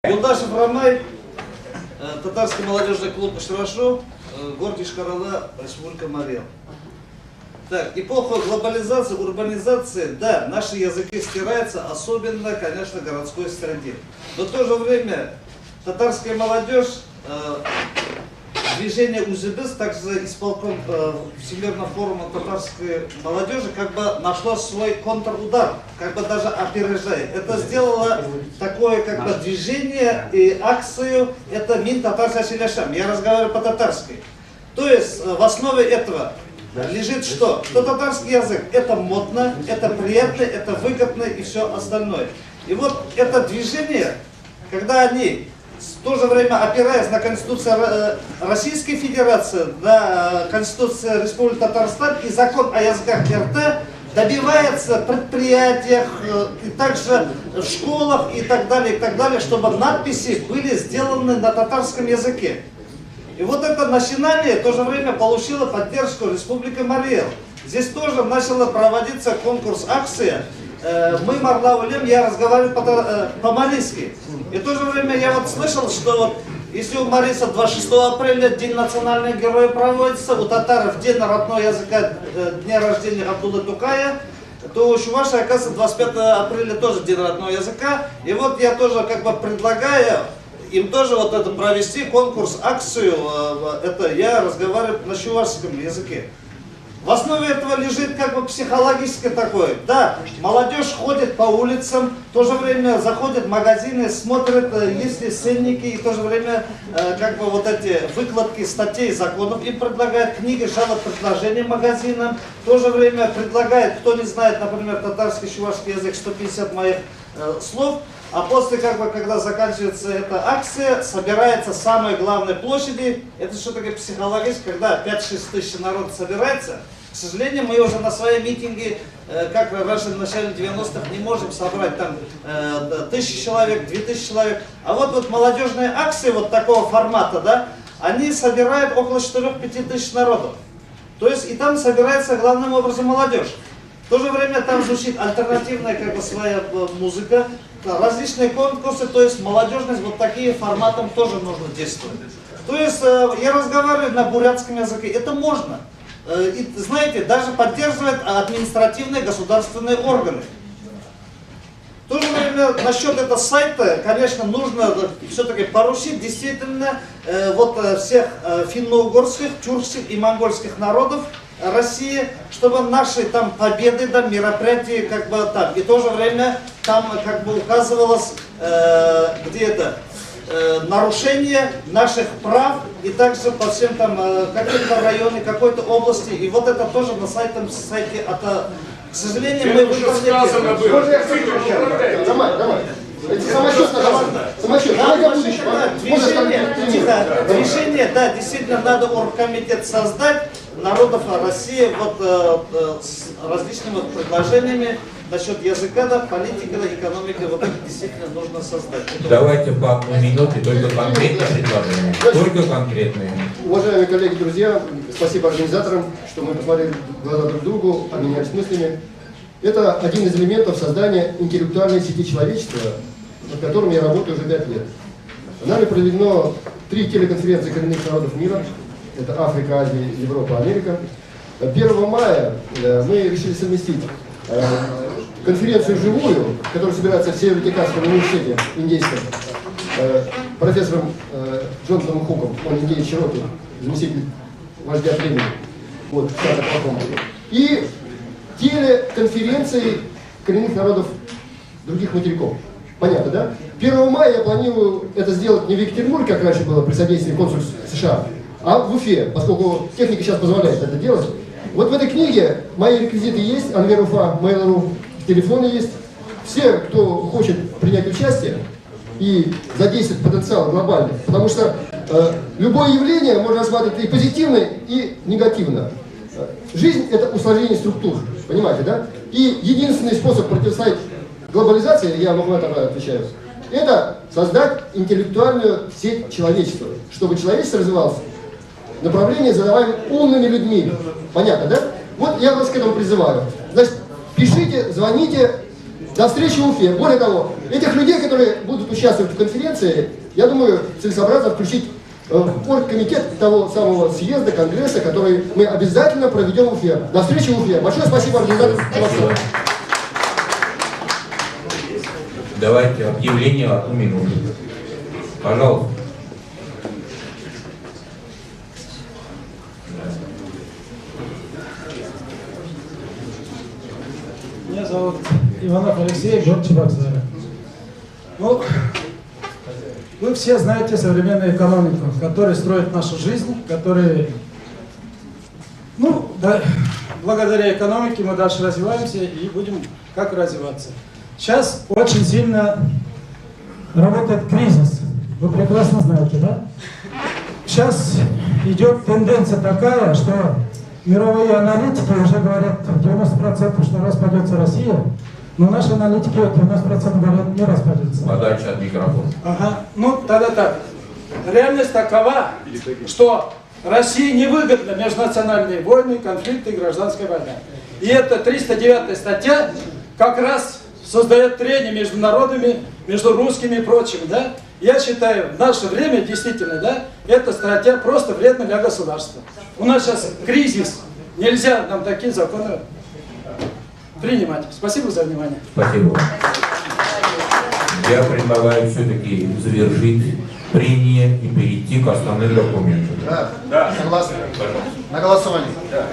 Юлдашев Рамай, татарский молодежный клуб Ишрашу, город Ишкарала, Республика Мария. Так, эпоха глобализации, урбанизации, да, наши языки стираются, особенно, конечно, в городской среде. Но в то же время татарская молодежь, движение УЗБС, также исполком Всемирного форума татарской молодежи, как бы нашло свой контрудар, как бы даже опережая. Это сделало такое как бы движение и акцию, это Мин татарский Ашиляшам. Я разговариваю по-татарски. То есть в основе этого лежит что? Что татарский язык это модно, это приятно, это выгодно и все остальное. И вот это движение, когда они в то же время, опираясь на Конституцию Российской Федерации, на Конституцию Республики Татарстан и закон о языках РТ, добивается в предприятиях, и также в школах и так далее, чтобы надписи были сделаны на татарском языке. И вот это начинание в то же время получило поддержку Республики Мария. Здесь тоже начала проводиться конкурс акция. Мы Марлаулем, я разговариваю по-марийски. И в то же время я вот слышал, что вот, если у марийца 26 апреля День национального героя проводится, у татаров День родного языка, дня рождения Абдуллы Тукая, то у чувашей, оказывается, 25 апреля тоже День родного языка. И вот я тоже как бы предлагаю им тоже вот это провести конкурс, акцию, это я разговариваю на чувашском языке. В основе этого лежит как бы психологическое такое. Да, молодежь ходит по улицам, в то же время заходит в магазины, смотрит, есть ли ценники, и в то же время как бы вот эти выкладки статей законов им предлагают, книги, жалоб, предложения магазинам. В то же время предлагает, кто не знает, например, татарский, чувашский язык, 150 моих слов. А после, как бы, когда заканчивается эта акция, собирается самой главной площади. Это что такое психологически, когда 5-6 тысяч народ собирается. К сожалению, мы уже на свои митинги, как раньше в начале 90-х, не можем собрать там 1000 человек, 2000 человек. А вот молодежные акции вот такого формата, да, они собирают около 4-5 тысяч народов. То есть и там собирается главным образом молодежь. В то же время там звучит альтернативная как бы своя музыка, различные конкурсы, то есть молодежность, вот такие форматом тоже нужно действовать. То есть я разговариваю на бурятском языке, это можно. И знаете, даже поддерживают административные государственные органы. В то же время насчет этого сайта, конечно, нужно все-таки поручить действительно вот всех финно-угорских, тюркских и монгольских народов России, чтобы наши там победы, да, мероприятия как бы там. И в то же время там как бы указывалось где-то нарушение наших прав и также по всем там каким-то районе, какой-то области. И вот это тоже на сайте это, к сожалению, мы движение, да, действительно надо оргкомитет создать народов России вот с различными предложениями насчет языка, да, политики, да, экономики, вот это действительно нужно создать. Давайте по одной минуте, только конкретные предложения. Только конкретные. Уважаемые коллеги, друзья, спасибо организаторам, что мы посмотрели в глаза друг другу, обменялись мыслями. Это один из элементов создания интеллектуальной сети человечества, над которым я работаю уже 5 лет. Нами проведено 3 телеконференции коренных народов мира. Это Африка, Азия, Европа, Америка. 1 мая мы решили совместить конференцию живую, которая собирается в Северо-Техасском университете индейском, профессором Джонсоном Хуком, он индеец Чероки, заместитель вождя племени, вот, штата Оклахома. И телеконференции коренных народов других материков. Понятно, да? 1 мая я планирую это сделать не в Екатеринбурге, как раньше было при содействии консульства США, а в Уфе, поскольку техника сейчас позволяет это делать. Вот в этой книге мои реквизиты есть, Анвер Уфа, Mail.ru, телефоны есть. Все, кто хочет принять участие и задействовать потенциал глобальный, потому что любое явление можно рассматривать и позитивно, и негативно. Жизнь – это усложнение структур, понимаете, да? И единственный способ противостоять глобализации, я вам это отвечаю, это создать интеллектуальную сеть человечества, чтобы человечество развивалось в направлении, задаваемым умными людьми. Понятно, да? Вот я вас к этому призываю. Значит, пишите, звоните, До встречи в Уфе. Более того, этих людей, которые будут участвовать в конференции, я думаю, целесообразно включить в оргкомитет того самого съезда, конгресса, который мы обязательно проведем в Уфе. До встречи в Уфе. Большое спасибо организаторам. Спасибо. Давайте объявление 1 минуту. Пожалуйста. Меня зовут Иванов Алексей, город Чебоксары. Ну, вы все знаете современную экономику, которая строит нашу жизнь, которая, ну, да, благодаря экономике мы дальше развиваемся и будем как развиваться. Сейчас очень сильно работает кризис, вы прекрасно знаете, да? Сейчас идет тенденция такая, что мировые аналитики уже говорят 90%, что распадется Россия, но наши аналитики 90% говорят, не распадется. Подальше от микрофона. Ага, ну тогда так. Реальность такова, что России невыгодны межнациональные войны, конфликты и гражданская война. И эта 309 статья как раз создает трение между народами, между русскими и прочим, да? Я считаю, в наше время действительно, да, эта статья просто вредна для государства. У нас сейчас кризис, нельзя нам такие законы принимать. Спасибо за внимание. Спасибо. Я предлагаю все-таки завершить прение и перейти к основным документам. Да, согласен. На голосование. Да.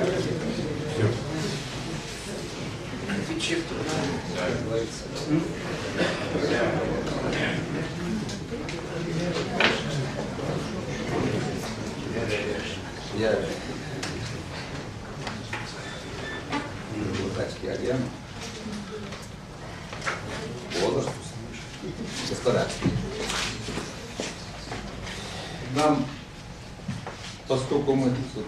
Нам, поскольку мы тут,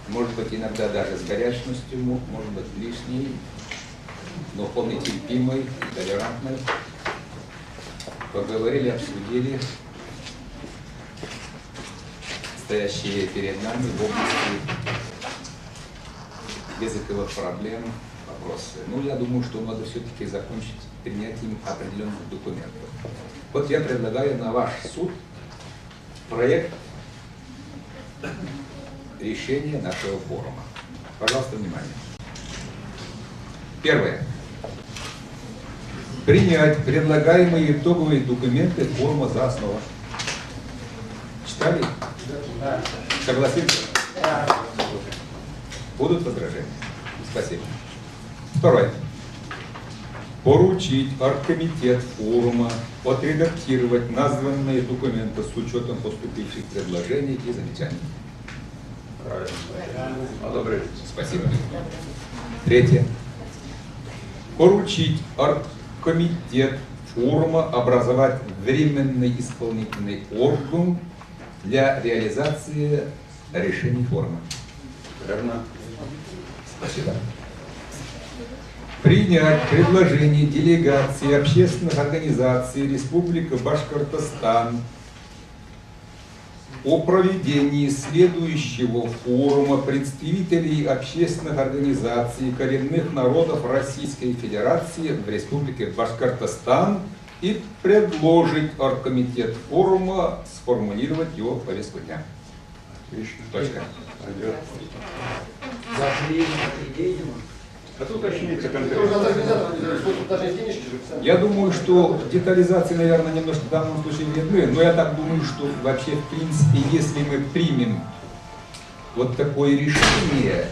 может быть, иногда даже с горячностью, может быть, лишней, но вполне терпимой, толерантной, поговорили, обсудили стоящие перед нами в области языковых проблем, вопросы. Ну, я думаю, что надо все-таки закончить принятием определенных документов. Вот я предлагаю на ваш суд проект решения нашего форума. Пожалуйста, внимание. Первое. Принять предлагаемые итоговые документы форума за основу. Читали? Да. Согласитесь? Да. Будут возражения? Спасибо. Второе. Поручить оргкомитет форума отредактировать названные документы с учетом поступивших предложений и замечаний. Одобрили. Спасибо. Третье. Поручить оргкомитет форума образовать временный исполнительный орган для реализации решений форума. Верно. Спасибо. Принять предложение делегации общественных организаций Республики Башкортостан о проведении следующего форума представителей общественных организаций коренных народов Российской Федерации в Республике Башкортостан и предложить оргкомитет форума сформулировать его повестку дня. Точка. Я думаю, что детализации, наверное, немножко в данном случае вредны, но я так думаю, что вообще, в принципе, если мы примем вот такое решение,